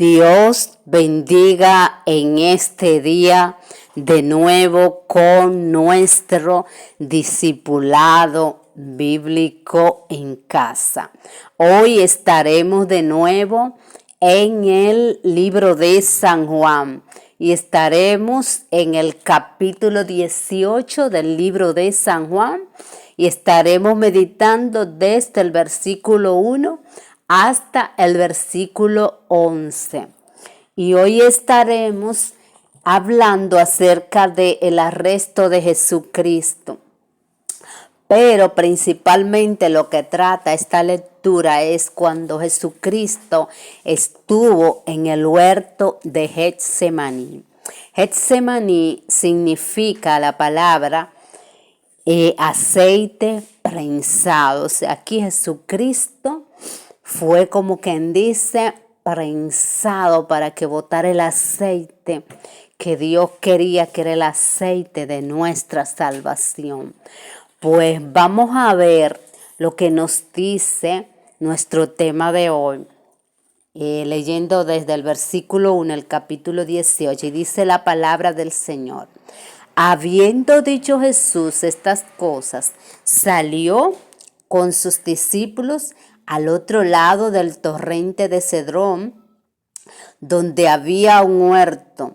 Dios bendiga en este día de nuevo con nuestro discipulado bíblico en casa. Hoy estaremos de nuevo en el libro de San Juan y estaremos en el capítulo 18 del libro de San Juan y estaremos meditando desde el versículo 1 hasta el versículo 11. Y hoy estaremos hablando acerca del arresto de Jesucristo. Pero principalmente lo que trata esta lectura es cuando Jesucristo estuvo en el huerto de Getsemaní. Getsemaní significa la palabra aceite prensado. O sea, aquí Jesucristo fue como quien dice prensado para que botara el aceite que Dios quería, que era el aceite de nuestra salvación. Pues vamos a ver lo que nos dice nuestro tema de hoy, leyendo desde el versículo 1, el capítulo 18, y dice la palabra del Señor. Habiendo dicho Jesús estas cosas, salió con sus discípulos al otro lado del torrente de Cedrón, donde había un huerto,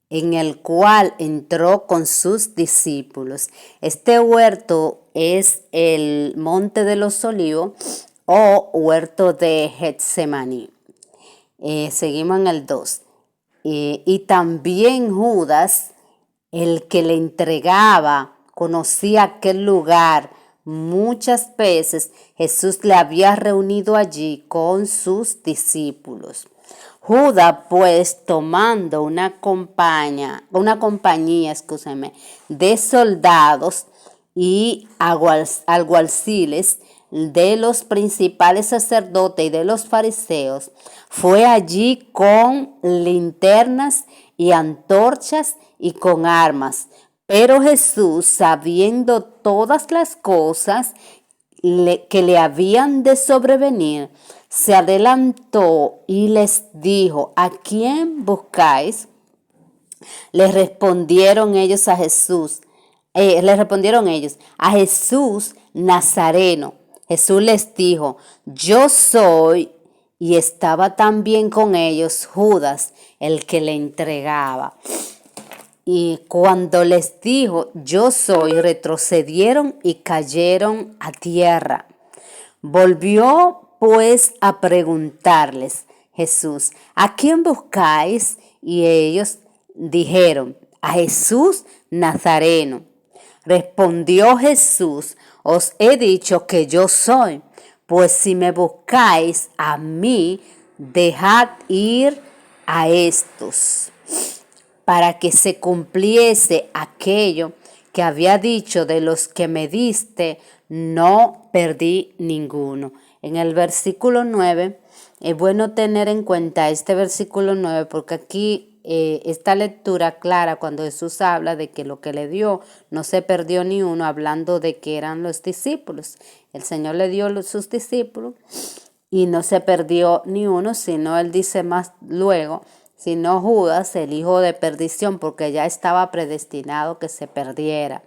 en el cual entró con sus discípulos. Este huerto es el Monte de los Olivos o huerto de Getsemaní. Seguimos en el 2. Y también Judas, el que le entregaba, conocía aquel lugar. Muchas veces Jesús le había reunido allí con sus discípulos. Judas, pues, tomando una compañía, de soldados y alguaciles de los principales sacerdotes y de los fariseos, fue allí con linternas y antorchas y con armas. Pero Jesús, sabiendo todas las cosas que le habían de sobrevenir, se adelantó y les dijo: ¿A quién buscáis? Les respondieron ellos: a Jesús Nazareno. Jesús les dijo: yo soy. Y estaba también con ellos Judas, el que le entregaba. Y cuando les dijo: yo soy, retrocedieron y cayeron a tierra. Volvió pues a preguntarles Jesús: ¿a quién buscáis? Y ellos dijeron: a Jesús Nazareno. Respondió Jesús: os he dicho que yo soy. Pues si me buscáis a mí, dejad ir a estos, para que se cumpliese aquello que había dicho: de los que me diste, no perdí ninguno. En el versículo 9, es bueno tener en cuenta este versículo 9, porque aquí esta lectura clara cuando Jesús habla de que lo que le dio no se perdió ni uno, hablando de que eran los discípulos. El Señor le dio sus discípulos y no se perdió ni uno, sino él dice más luego, sino Judas, el hijo de perdición, porque ya estaba predestinado que se perdiera.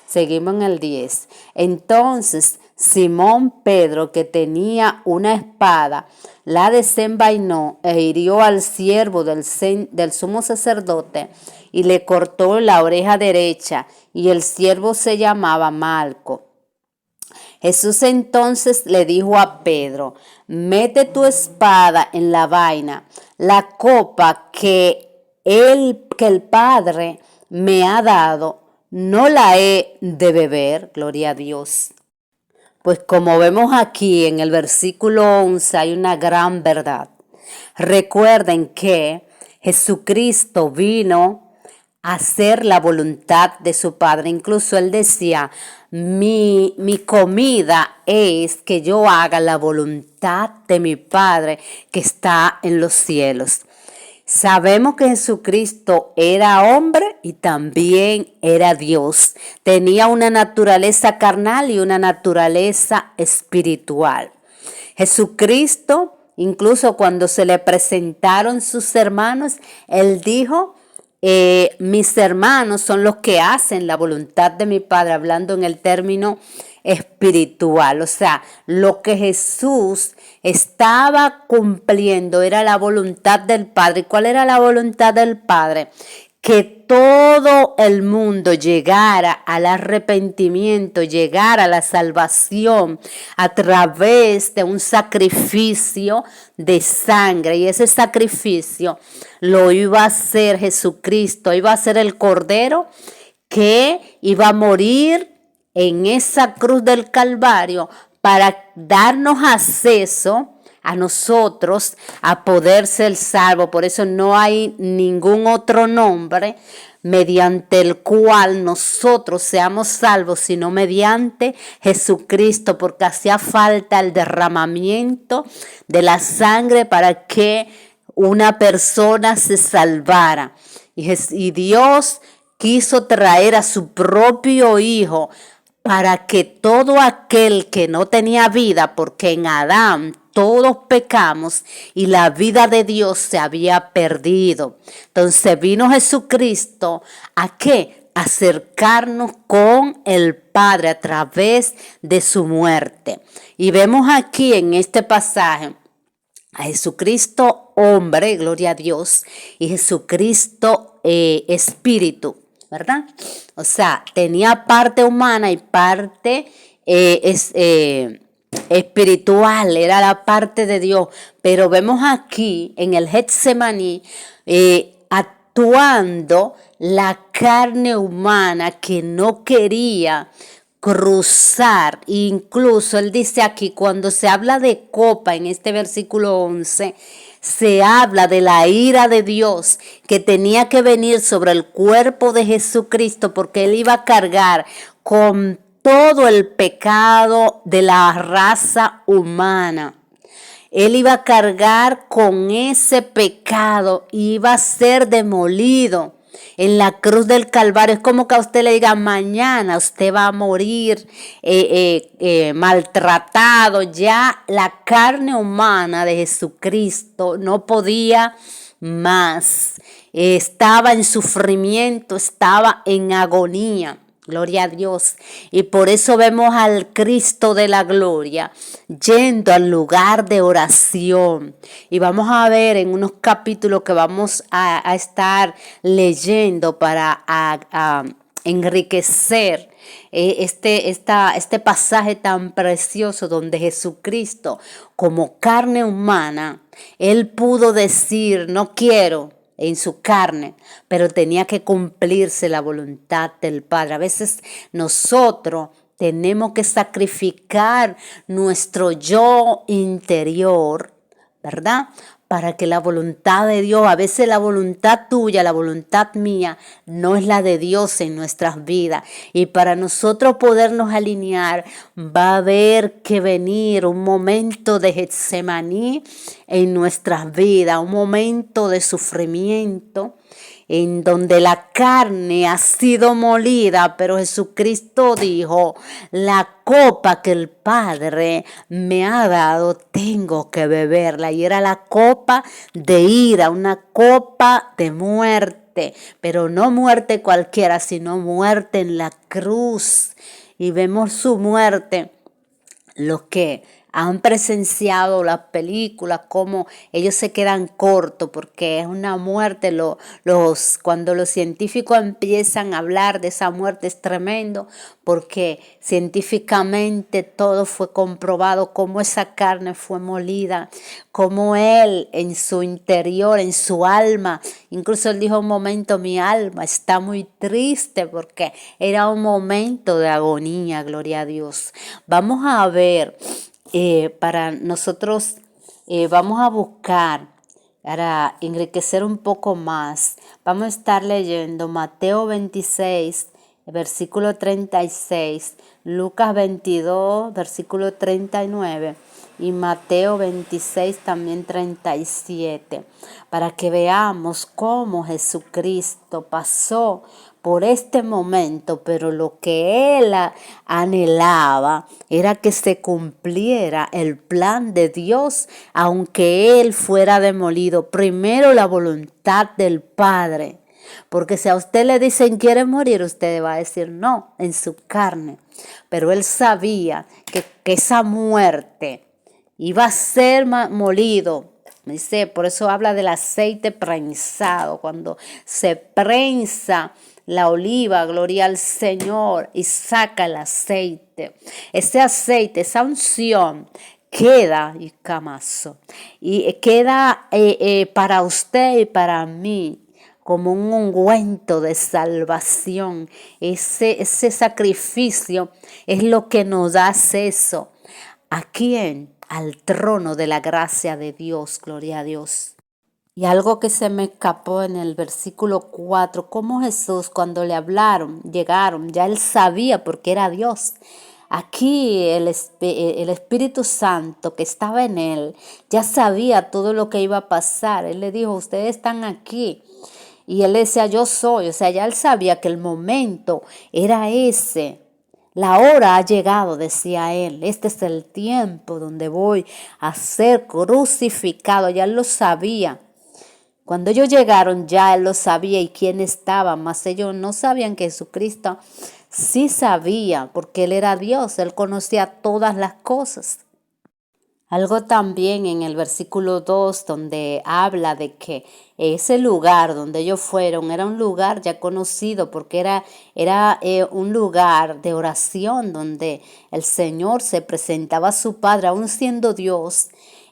Seguimos en el 10. Entonces Simón Pedro, que tenía una espada, la desenvainó e hirió al siervo del sumo sacerdote y le cortó la oreja derecha, y el siervo se llamaba Malco. Jesús entonces le dijo a Pedro: mete tu espada en la vaina. La copa que el Padre me ha dado, no la he de beber. Gloria a Dios. Pues como vemos aquí en el versículo 11 hay una gran verdad. Recuerden que Jesucristo vino a hacer la voluntad de su Padre. Incluso él decía: mi comida es que yo haga la voluntad de mi Padre que está en los cielos. Sabemos que Jesucristo era hombre y también era Dios. Tenía una naturaleza carnal y una naturaleza espiritual. Jesucristo incluso cuando se le presentaron sus hermanos, él dijo, mis hermanos son los que hacen la voluntad de mi Padre, hablando en el término espiritual. O sea, lo que Jesús estaba cumpliendo era la voluntad del Padre. ¿Cuál era la voluntad del Padre? Que todo el mundo llegara al arrepentimiento, llegara a la salvación a través de un sacrificio de sangre. Y ese sacrificio lo iba a hacer Jesucristo, iba a ser el Cordero que iba a morir en esa cruz del Calvario para darnos acceso a nosotros a poder ser salvos. Por eso no hay ningún otro nombre mediante el cual nosotros seamos salvos, sino mediante Jesucristo, porque hacía falta el derramamiento de la sangre para que una persona se salvara. Y Dios quiso traer a su propio Hijo para que todo aquel que no tenía vida, porque en Adán todos pecamos y la vida de Dios se había perdido. Entonces vino Jesucristo ¿a qué? Acercarnos con el Padre a través de su muerte. Y vemos aquí en este pasaje a Jesucristo hombre, gloria a Dios, y Jesucristo espíritu, ¿verdad? O sea, tenía parte humana y parte espiritual, era la parte de Dios. Pero vemos aquí en el Getsemaní actuando la carne humana que no quería cruzar. Incluso él dice aquí, cuando se habla de copa en este versículo 11, se habla de la ira de Dios que tenía que venir sobre el cuerpo de Jesucristo, porque él iba a cargar con todo el pecado de la raza humana. Él iba a cargar con ese pecado y iba a ser demolido en la cruz del Calvario. Es como que a usted le diga, mañana usted va a morir maltratado. Ya la carne humana de Jesucristo no podía más. Estaba en sufrimiento, estaba en agonía. Gloria a Dios. Y por eso vemos al Cristo de la gloria yendo al lugar de oración. Y vamos a ver en unos capítulos que vamos a estar leyendo para enriquecer este pasaje tan precioso donde Jesucristo, como carne humana, él pudo decir, no quiero, en su carne, pero tenía que cumplirse la voluntad del Padre. A veces nosotros tenemos que sacrificar nuestro yo interior, ¿verdad? Para que la voluntad de Dios, a veces la voluntad tuya, la voluntad mía, no es la de Dios en nuestras vidas. Y para nosotros podernos alinear, va a haber que venir un momento de Getsemaní en nuestras vidas, un momento de sufrimiento, en donde la carne ha sido molida, pero Jesucristo dijo, la copa que el Padre me ha dado, tengo que beberla. Y era la copa de ira, una copa de muerte, pero no muerte cualquiera, sino muerte en la cruz. Y vemos su muerte, los que han presenciado las películas, como ellos se quedan cortos porque es una muerte. Cuando los científicos empiezan a hablar de esa muerte es tremendo, porque científicamente todo fue comprobado, cómo esa carne fue molida, cómo él en su interior, en su alma, incluso él dijo un momento, mi alma está muy triste, porque era un momento de agonía, gloria a Dios. Vamos a ver, para nosotros vamos a buscar, para enriquecer un poco más, vamos a estar leyendo Mateo 26, versículo 36, Lucas 22, versículo 39 y Mateo 26 también 37, para que veamos cómo Jesucristo pasó por este momento, pero lo que él anhelaba era que se cumpliera el plan de Dios, aunque él fuera demolido. Primero la voluntad del Padre. Porque si a usted le dicen quiere morir, usted va a decir no en su carne. Pero él sabía que esa muerte iba a ser molido. Dice, por eso habla del aceite prensado. Cuando se prensa la oliva, gloria al Señor, y saca el aceite. Ese aceite, esa unción queda, y queda para usted y para mí como un ungüento de salvación. Ese sacrificio es lo que nos da acceso. ¿A quién? Al trono de la gracia de Dios, gloria a Dios. Y algo que se me escapó en el versículo 4, cómo Jesús cuando le hablaron, llegaron, ya él sabía porque era Dios. Aquí el Espíritu Santo que estaba en él ya sabía todo lo que iba a pasar. Él le dijo, ustedes están aquí. Y él decía, yo soy. O sea, ya él sabía que el momento era ese. La hora ha llegado, decía él. Este es el tiempo donde voy a ser crucificado. Ya él lo sabía. Cuando ellos llegaron ya él lo sabía y quién estaba, mas ellos no sabían que Jesucristo sí sabía, porque él era Dios, él conocía todas las cosas. Algo también en el versículo 2 donde habla de que ese lugar donde ellos fueron era un lugar ya conocido porque era un lugar de oración donde el Señor se presentaba a su Padre, aún siendo Dios.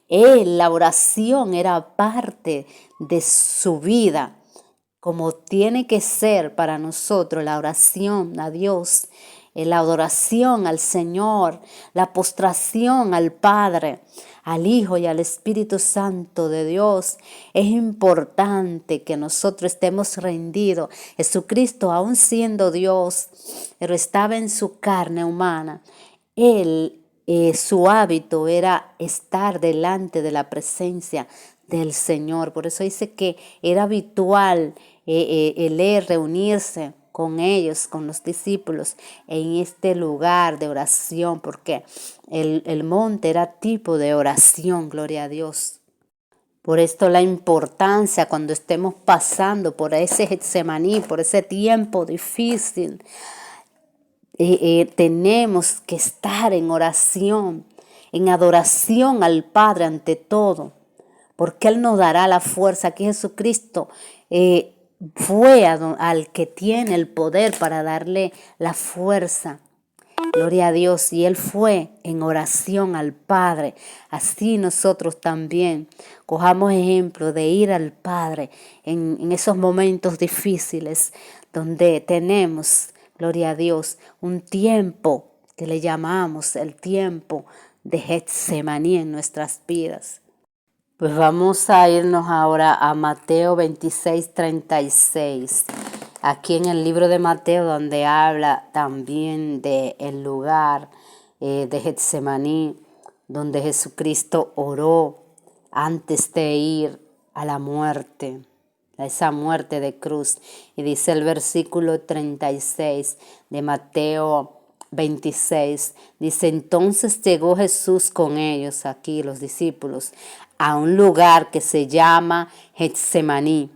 La oración era parte de su vida, como tiene que ser para nosotros la oración a Dios, la adoración al Señor, la postración al Padre, al Hijo y al Espíritu Santo de Dios. Es importante que nosotros estemos rendidos. Jesucristo, aún siendo Dios, pero estaba en su carne humana. Él, su hábito era estar delante de la presencia del Señor. Por eso dice que era habitual él reunirse con ellos, con los discípulos, en este lugar de oración, porque el monte era tipo de oración, gloria a Dios. Por esto la importancia cuando estemos pasando por ese Getsemaní, por ese tiempo difícil, tenemos que estar en oración, en adoración al Padre ante todo, porque Él nos dará la fuerza. Aquí Jesucristo fue al que tiene el poder para darle la fuerza. Gloria a Dios. Y Él fue en oración al Padre. Así nosotros también cojamos ejemplo de ir al Padre en esos momentos difíciles donde tenemos, gloria a Dios, un tiempo que le llamamos el tiempo de Getsemaní en nuestras vidas. Pues vamos a irnos ahora a Mateo 26:36. Aquí en el libro de Mateo, donde habla también del lugar de Getsemaní, donde Jesucristo oró antes de ir a la muerte, a esa muerte de cruz. Y dice el versículo 36 de Mateo 26, dice, entonces llegó Jesús con ellos, aquí los discípulos, a un lugar que se llama Getsemaní,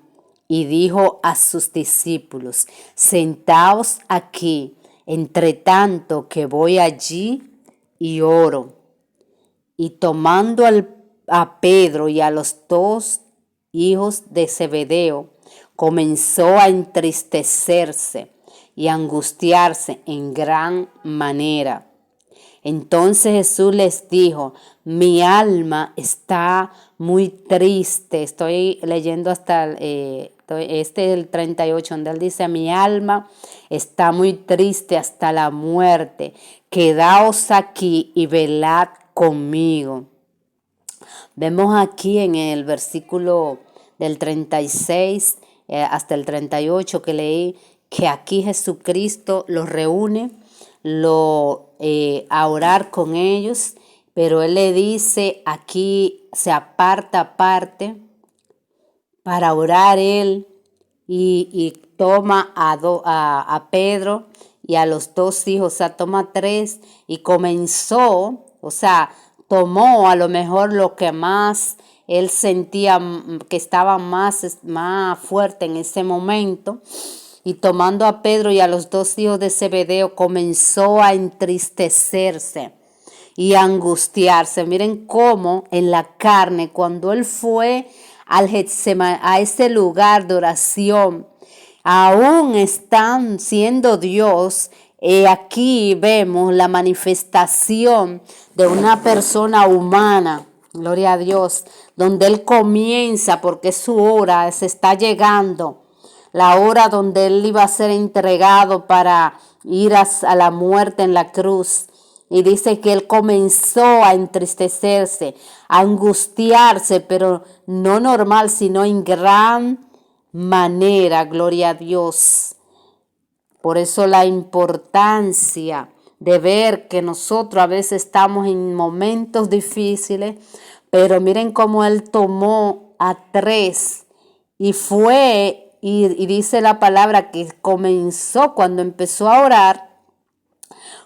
y dijo a sus discípulos, sentaos aquí, entre tanto que voy allí y oro. Y tomando a Pedro y a los dos hijos de Zebedeo, comenzó a entristecerse y angustiarse en gran manera. Entonces Jesús les dijo, mi alma está muy triste. Estoy leyendo hasta este es el 38, donde él dice, mi alma está muy triste hasta la muerte. Quedaos aquí y velad conmigo. Vemos aquí en el versículo del 36 hasta el 38 que leí, que aquí Jesucristo los reúne a orar con ellos, pero Él le dice, aquí se aparta aparte para orar Él y toma a Pedro y a los dos hijos, o sea, toma tres y comenzó, o sea, tomó a lo mejor lo que más él sentía que estaba más fuerte en ese momento, y tomando a Pedro y a los dos hijos de Zebedeo comenzó a entristecerse y a angustiarse. Miren cómo en la carne, cuando él fue al Getsemaní, a ese lugar de oración, aún están siendo Dios, aquí vemos la manifestación de una persona humana, gloria a Dios, donde él comienza, porque su hora se está llegando, la hora donde él iba a ser entregado para ir a la muerte en la cruz. Y dice que él comenzó a entristecerse, a angustiarse, pero no normal, sino en gran manera, gloria a Dios. Por eso la importancia de ver que nosotros a veces estamos en momentos difíciles, pero miren cómo él tomó a tres y fue, y dice la palabra que comenzó, cuando empezó a orar,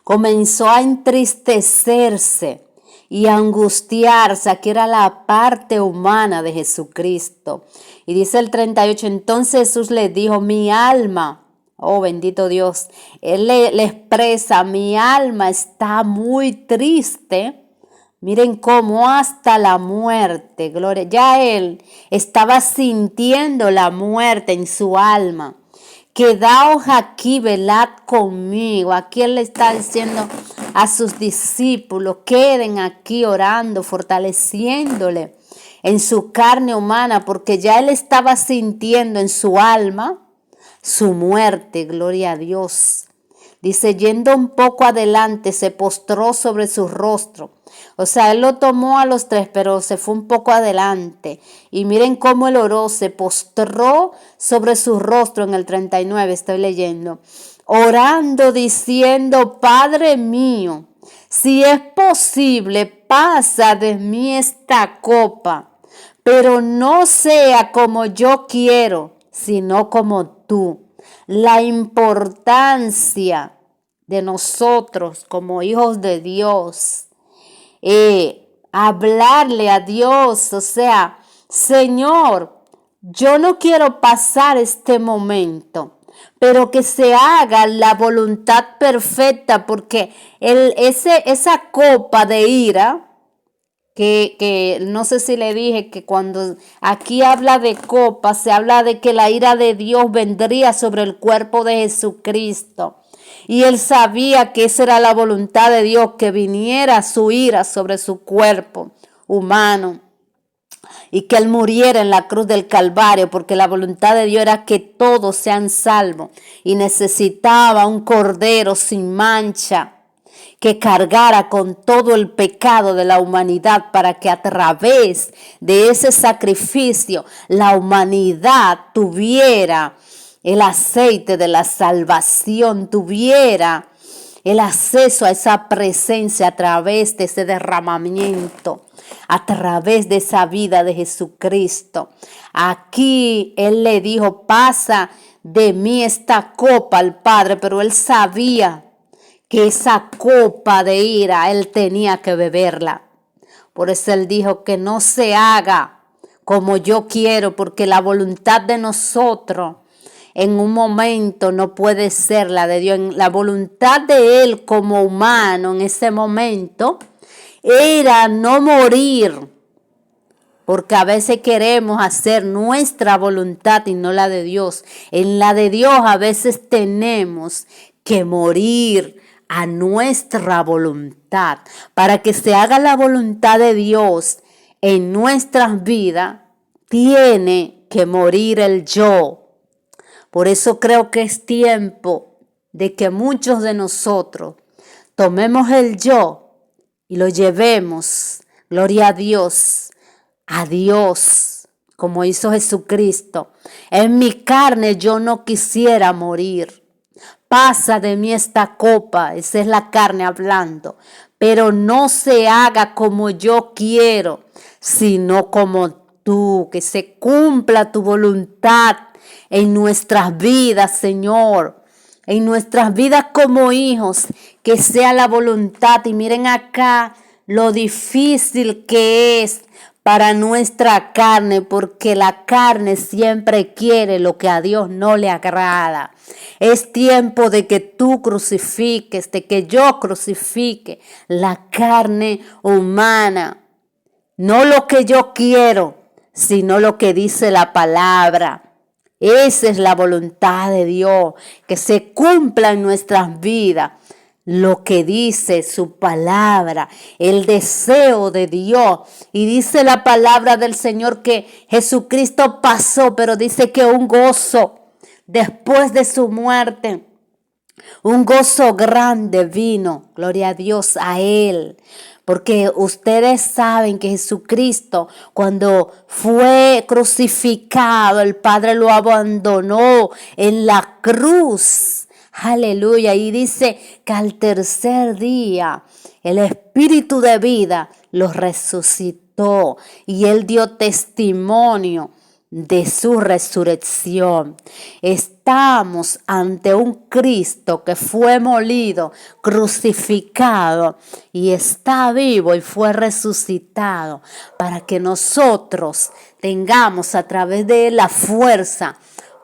comenzó a entristecerse y a angustiarse. Aquí era la parte humana de Jesucristo. Y dice el 38, entonces Jesús le dijo, mi alma, oh bendito Dios, él le expresa, mi alma está muy triste. Miren cómo hasta la muerte, gloria, ya él estaba sintiendo la muerte en su alma. Quedaos aquí, velad conmigo. Aquí él le está diciendo a sus discípulos, queden aquí orando, fortaleciéndole en su carne humana, porque ya él estaba sintiendo en su alma su muerte, gloria a Dios. Dice, yendo un poco adelante, se postró sobre su rostro. O sea, él lo tomó a los tres, pero se fue un poco adelante. Y miren cómo él oró, se postró sobre su rostro en el 39, estoy leyendo. Orando, diciendo, Padre mío, si es posible, pasa de mí esta copa, pero no sea como yo quiero, sino como tú. La importancia de nosotros como hijos de Dios, hablarle a Dios, o sea, Señor, yo no quiero pasar este momento, pero que se haga la voluntad perfecta, porque esa copa de ira, que no sé si le dije que cuando aquí habla de copa, se habla de que la ira de Dios vendría sobre el cuerpo de Jesucristo. Y él sabía que esa era la voluntad de Dios, que viniera su ira sobre su cuerpo humano y que él muriera en la cruz del Calvario, porque la voluntad de Dios era que todos sean salvos y necesitaba un cordero sin mancha que cargara con todo el pecado de la humanidad, para que a través de ese sacrificio la humanidad tuviera el aceite de la salvación, tuviera el acceso a esa presencia a través de ese derramamiento, a través de esa vida de Jesucristo. Aquí él le dijo, pasa de mí esta copa al Padre, pero él sabía que esa copa de ira él tenía que beberla. Por eso él dijo que no se haga como yo quiero, porque la voluntad de nosotros en un momento no puede ser la de Dios. La voluntad de él como humano en ese momento era no morir, porque a veces queremos hacer nuestra voluntad y no la de Dios. En la de Dios a veces tenemos que morir a nuestra voluntad para que se haga la voluntad de Dios en nuestras vidas. Tiene que morir el yo. Por eso creo que es tiempo de que muchos de nosotros tomemos el yo y lo llevemos, gloria a Dios, como hizo Jesucristo. En mi carne yo no quisiera morir. Pasa de mí esta copa, esa es la carne hablando, pero no se haga como yo quiero, sino como tú, que se cumpla tu voluntad en nuestras vidas, Señor, en nuestras vidas como hijos, que sea la voluntad. Y miren acá lo difícil que es para nuestra carne, porque la carne siempre quiere lo que a Dios no le agrada. Es tiempo de que tú crucifiques, de que yo crucifique la carne humana. No lo que yo quiero, sino lo que dice la palabra. Esa es la voluntad de Dios, que se cumpla en nuestras vidas lo que dice su palabra, el deseo de Dios. Y dice la palabra del Señor que Jesucristo pasó, pero dice que un gozo después de su muerte, un gozo grande vino, gloria a Dios, a Él. Porque ustedes saben que Jesucristo, cuando fue crucificado, el Padre lo abandonó en la cruz. Aleluya. Y dice que al tercer día el Espíritu de vida lo resucitó y Él dio testimonio de su resurrección. Estamos ante un Cristo que fue molido, crucificado y está vivo y fue resucitado para que nosotros tengamos a través de él la fuerza.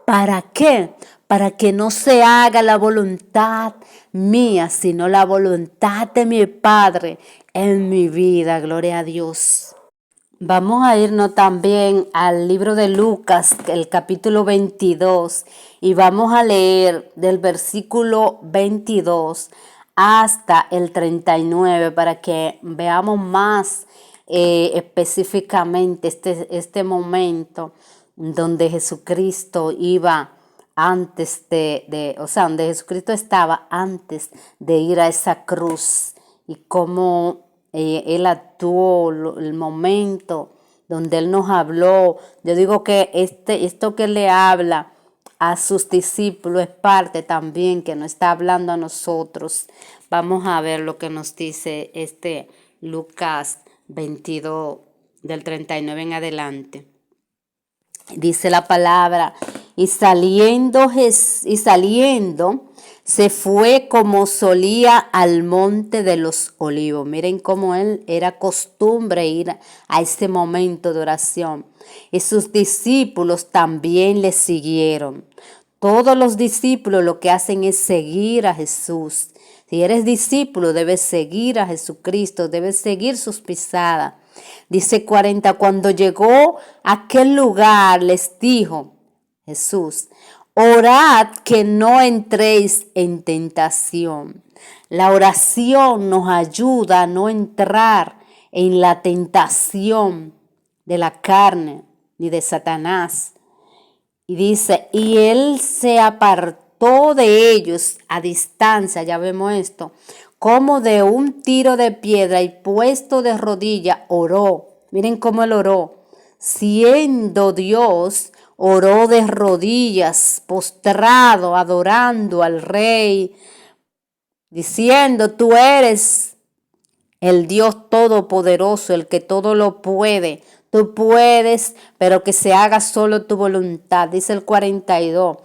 ¿Para qué? Para que no se haga la voluntad mía, sino la voluntad de mi Padre en mi vida. Gloria a Dios. Vamos a irnos también al libro de Lucas, el capítulo 22, y vamos a leer del versículo 22 hasta el 39 para que veamos más específicamente este momento donde Jesucristo iba antes donde Jesucristo estaba antes de ir a esa cruz y cómo Él actuó, el momento donde Él nos habló. Yo digo que esto que le habla a sus discípulos es parte también que nos está hablando a nosotros. Vamos a ver lo que nos dice Lucas 22 del 39 en adelante. Dice la palabra, y saliendo se fue como solía al monte de los olivos. Miren cómo él era costumbre ir a ese momento de oración. Y sus discípulos también le siguieron. Todos los discípulos lo que hacen es seguir a Jesús. Si eres discípulo, debes seguir a Jesucristo, debes seguir sus pisadas. Dice 40, cuando llegó a aquel lugar, les dijo Jesús, orad que no entréis en tentación. La oración nos ayuda a no entrar en la tentación de la carne ni de Satanás. Y dice, y él se apartó de ellos a distancia, ya vemos esto, como de un tiro de piedra y puesto de rodilla oró. Miren cómo él oró. Siendo Dios, oró de rodillas, postrado, adorando al Rey, diciendo, tú eres el Dios todopoderoso, el que todo lo puede. Tú puedes, pero que se haga solo tu voluntad. Dice el 42.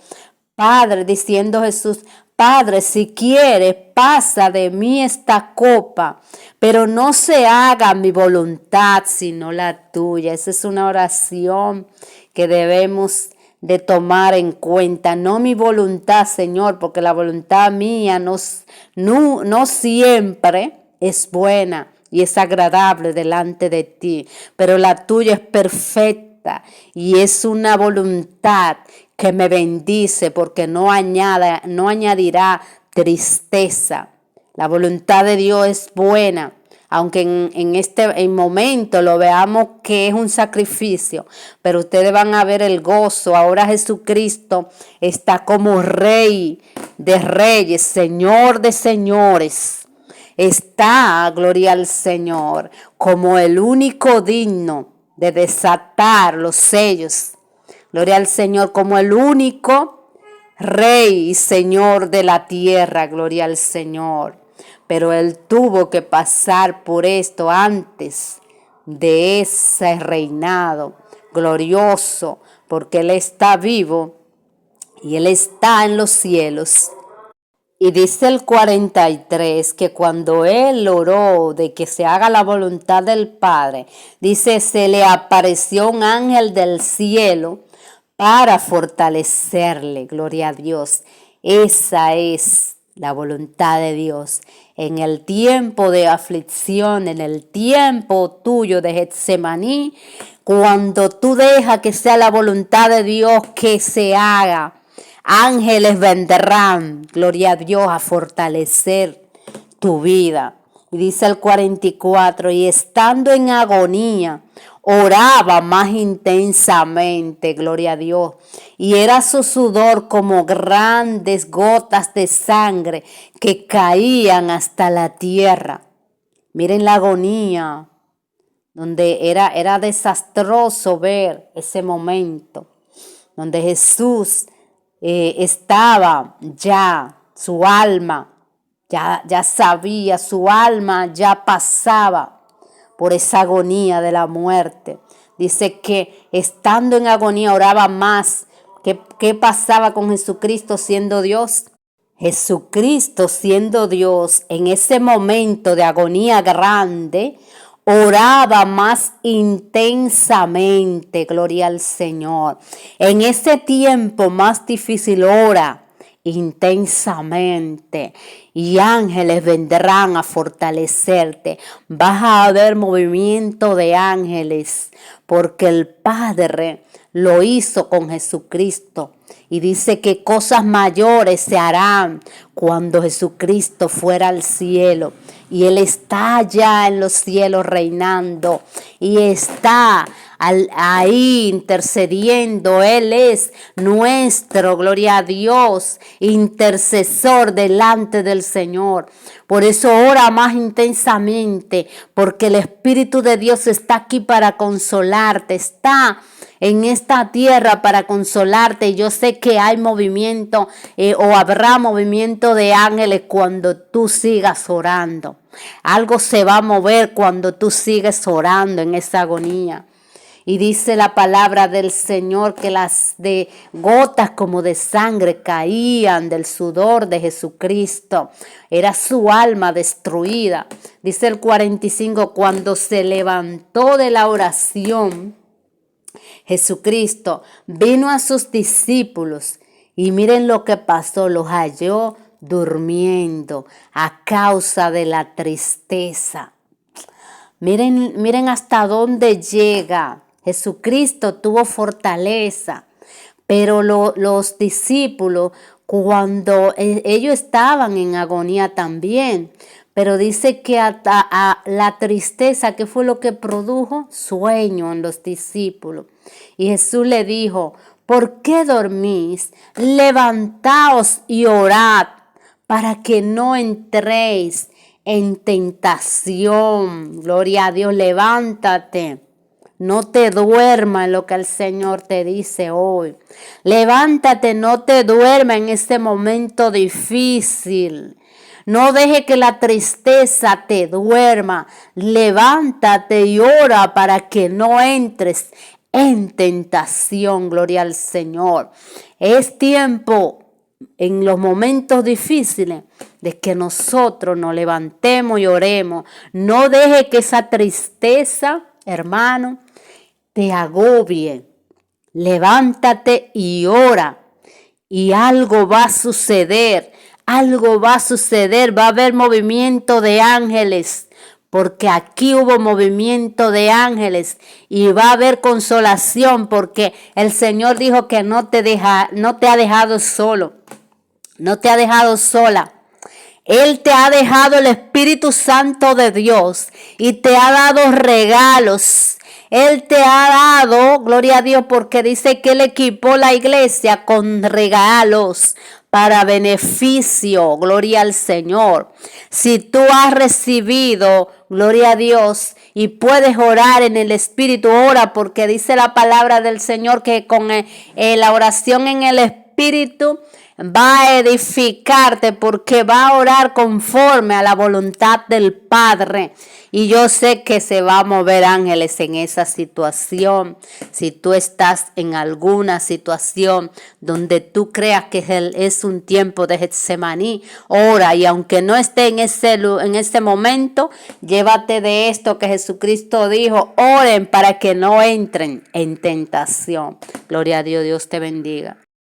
Padre, diciendo Jesús, Padre, si quieres, pasa de mí esta copa, pero no se haga mi voluntad, sino la tuya. Esa es una oración que debemos de tomar en cuenta. No mi voluntad, Señor, porque la voluntad mía no siempre es buena y es agradable delante de ti, pero la tuya es perfecta y es una voluntad que me bendice porque no añadirá tristeza. La voluntad de Dios es buena, aunque en este momento lo veamos que es un sacrificio, pero ustedes van a ver el gozo. Ahora Jesucristo está como Rey de reyes, Señor de señores. Está, gloria al Señor, como el único digno de desatar los sellos. Gloria al Señor, como el único Rey y Señor de la tierra. Gloria al Señor. Pero Él tuvo que pasar por esto antes de ese reinado. glorioso, porque Él está vivo y Él está en los cielos. Y dice el 43 que cuando Él oró de que se haga la voluntad del Padre, dice, se le apareció un ángel del cielo para fortalecerle. Gloria a Dios. Esa es la voluntad de Dios. En el tiempo de aflicción, en el tiempo tuyo de Getsemaní, cuando tú dejas que sea la voluntad de Dios que se haga, ángeles vendrán, gloria a Dios, a fortalecer tu vida. Y dice el 44, y estando en agonía, oraba más intensamente, gloria a Dios. Y era su sudor como grandes gotas de sangre que caían hasta la tierra. Miren la agonía, donde era desastroso ver ese momento, donde Jesús estaba ya, su alma, ya sabía, su alma ya pasaba por esa agonía de la muerte. Dice que estando en agonía oraba más. ¿Qué pasaba con Jesucristo siendo Dios? Jesucristo siendo Dios en ese momento de agonía grande, oraba más intensamente, gloria al Señor. En ese tiempo más difícil ora intensamente y ángeles vendrán a fortalecerte. Vas a ver movimiento de ángeles porque el Padre lo hizo con Jesucristo. Y dice que cosas mayores se harán cuando Jesucristo fuera al cielo. Y Él está allá en los cielos reinando. Y está ahí intercediendo. Él es nuestro, gloria a Dios, intercesor delante del Señor. Por eso ora más intensamente, porque el Espíritu de Dios está aquí para consolarte. Está en esta tierra para consolarte. Y yo sé que hay movimiento o habrá movimiento de ángeles cuando tú sigas orando. Algo se va a mover cuando tú sigues orando en esa agonía. Y dice la palabra del Señor que las de gotas como de sangre caían del sudor de Jesucristo. Era su alma destruida. Dice el 45, cuando se levantó de la oración, Jesucristo vino a sus discípulos y miren lo que pasó, los halló durmiendo a causa de la tristeza. Miren hasta dónde llega. Jesucristo tuvo fortaleza, pero los discípulos, cuando ellos estaban en agonía también, pero dice que a la tristeza, ¿qué fue lo que produjo? Sueño en los discípulos. Y Jesús le dijo, ¿por qué dormís? Levantaos y orad para que no entréis en tentación. Gloria a Dios, levántate. No te duermas en lo que el Señor te dice hoy. Levántate, no te duermas en este momento difícil. No deje que la tristeza te duerma. Levántate y ora para que no entres en tentación. Gloria al Señor. Es tiempo en los momentos difíciles de que nosotros nos levantemos y oremos. No deje que esa tristeza, hermano, te agobie. Levántate y ora. Y algo va a suceder. Algo va a suceder. Va a haber movimiento de ángeles. Porque aquí hubo movimiento de ángeles. Y va a haber consolación. Porque el Señor dijo que no te ha dejado solo. No te ha dejado sola. Él te ha dejado el Espíritu Santo de Dios. Y te ha dado regalos. Él te ha dado, gloria a Dios, porque dice que Él equipó la iglesia con regalos para beneficio, gloria al Señor. Si tú has recibido, gloria a Dios, y puedes orar en el Espíritu, ora, porque dice la palabra del Señor que con la oración en el Espíritu, va a edificarte porque va a orar conforme a la voluntad del Padre. Y yo sé que se va a mover ángeles en esa situación. Si tú estás en alguna situación donde tú creas que es un tiempo de Getsemaní, ora, y aunque no esté en ese momento, llévate de esto que Jesucristo dijo: oren para que no entren en tentación. Gloria a Dios, Dios te bendiga.